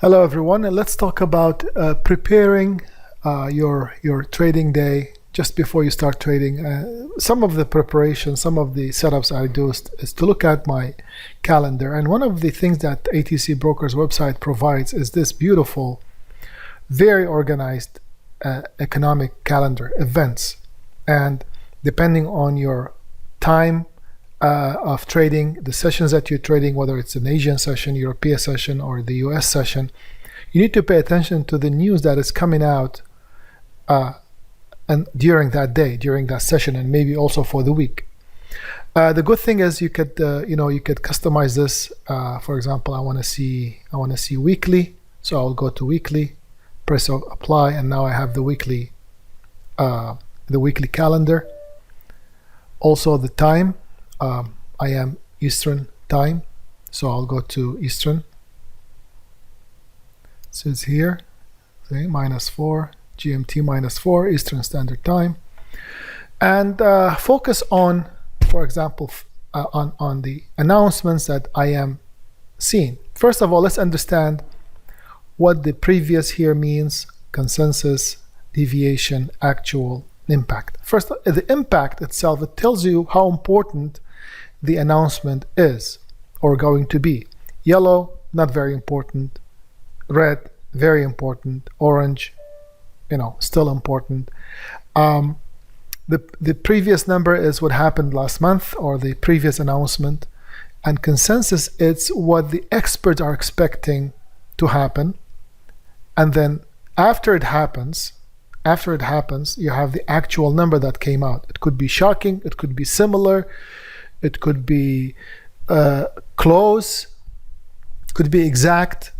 Hello everyone, and let's talk about preparing your trading day just before you start trading. Some of the preparation, some of the setups I do is to look at my calendar, and one of the things that ATC Brokers website provides is this beautiful, very organized economic calendar, events, and depending on your time of trading, the sessions that you're trading, whether it's an Asian session, European session, or the US session, you need to pay attention to the news that is coming out and during that day, during that session, and maybe also for the week. The good thing is you could customize this. For example, I want to see weekly, so I'll go to weekly, press apply, and now I have the weekly calendar. Also the time. I am Eastern time, so I'll go to Eastern. It says here, say -4, GMT -4, Eastern Standard Time, and focus on, for example, on the announcements that I am seeing. First of all, let's understand what the previous here means: consensus, deviation, actual, impact. First, the impact itself, it tells you how important the announcement is or going to be. Yellow, not very important. Red, very important. Orange, still important. The previous number is what happened last month, or the previous announcement. And consensus, it's what the experts are expecting to happen. And then after it happens, you have the actual number that came out. It could be shocking, it could be similar, it could be close, it could be exact.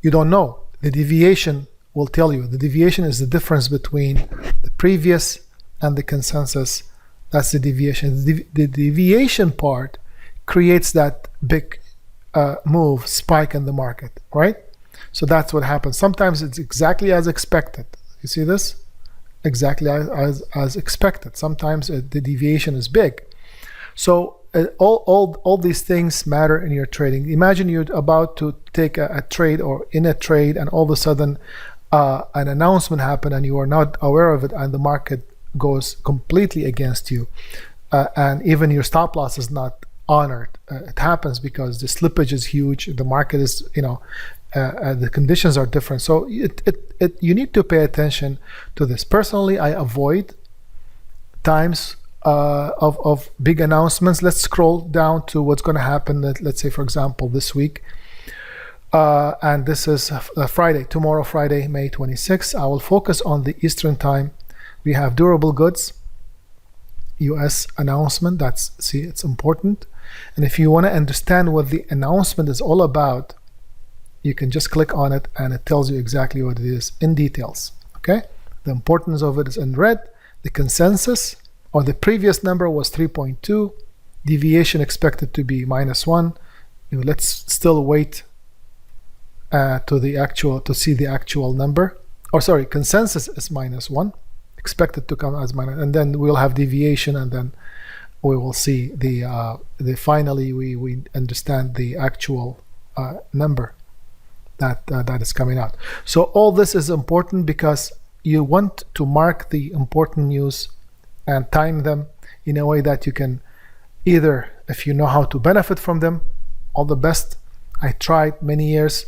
You don't know. The deviation will tell you. The deviation is the difference between the previous and the consensus. That's the deviation. The deviation part creates that big move, spike in the market, right? So that's what happens. Sometimes it's exactly as expected. You see this? Exactly as expected. Sometimes the deviation is big. So all these things matter in your trading. Imagine you're about to take a trade or in a trade, and all of a sudden an announcement happened and you are not aware of it, and the market goes completely against you, and even your stop loss is not honored. It happens because the slippage is huge. The market is, the conditions are different. So you need to pay attention to this. Personally, I avoid times of big announcements. Let's scroll down to what's going to happen. Let's say, for example, this week. And this is Friday, tomorrow, Friday, May 26th. I will focus on the Eastern time. We have durable goods, US announcement. It's important. And if you want to understand what the announcement is all about, you can just click on it and it tells you exactly what it is in details. Okay, the importance of it is in red. The consensus, or the previous number, was 3.2. Deviation expected to be -1. Let's still wait to see the actual number. Or sorry, consensus is -1, expected to come as minus, and then we'll have deviation, and then we will see the finally we understand the actual number that is coming out. So all this is important because you want to mark the important news and time them in a way that you can either, if you know how to benefit from them, all the best. I tried many years.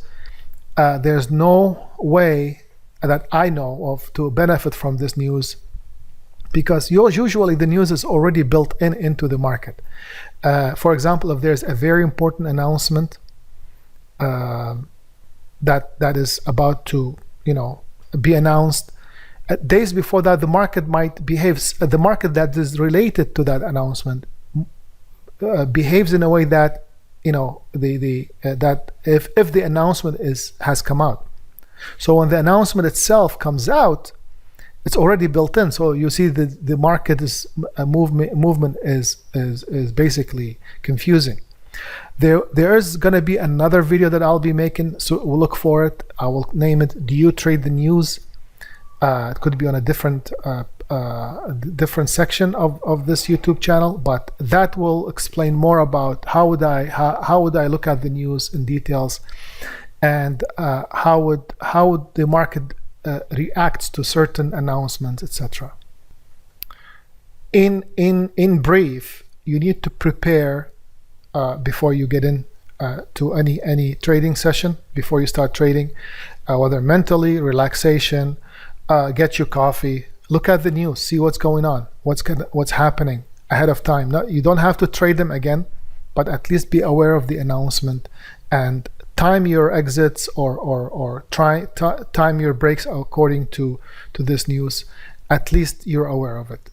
There's no way that I know of to benefit from this news, because usually the news is already built into the market. For example, if there's a very important announcement that is about to be announced, days before that, the market might behave. The market that is related to that announcement behaves in a way that that if the announcement has come out. So when the announcement itself comes out, it's already built in. So you see the market is movement is basically confusing. There is going to be another video that I'll be making, so we'll look for it. I will name it "Do You Trade the News?" It could be on a different section of this YouTube channel, but that will explain more about how would I look at the news in details, and how would the market reacts to certain announcements, etc. In brief, you need to prepare before you get in to any trading session, before you start trading, whether mentally, relaxation, get your coffee, look at the news, see what's going on, what's happening ahead of time. You don't have to trade them again, but at least be aware of the announcement and time your exits or time your breaks according to this news. At least you're aware of it.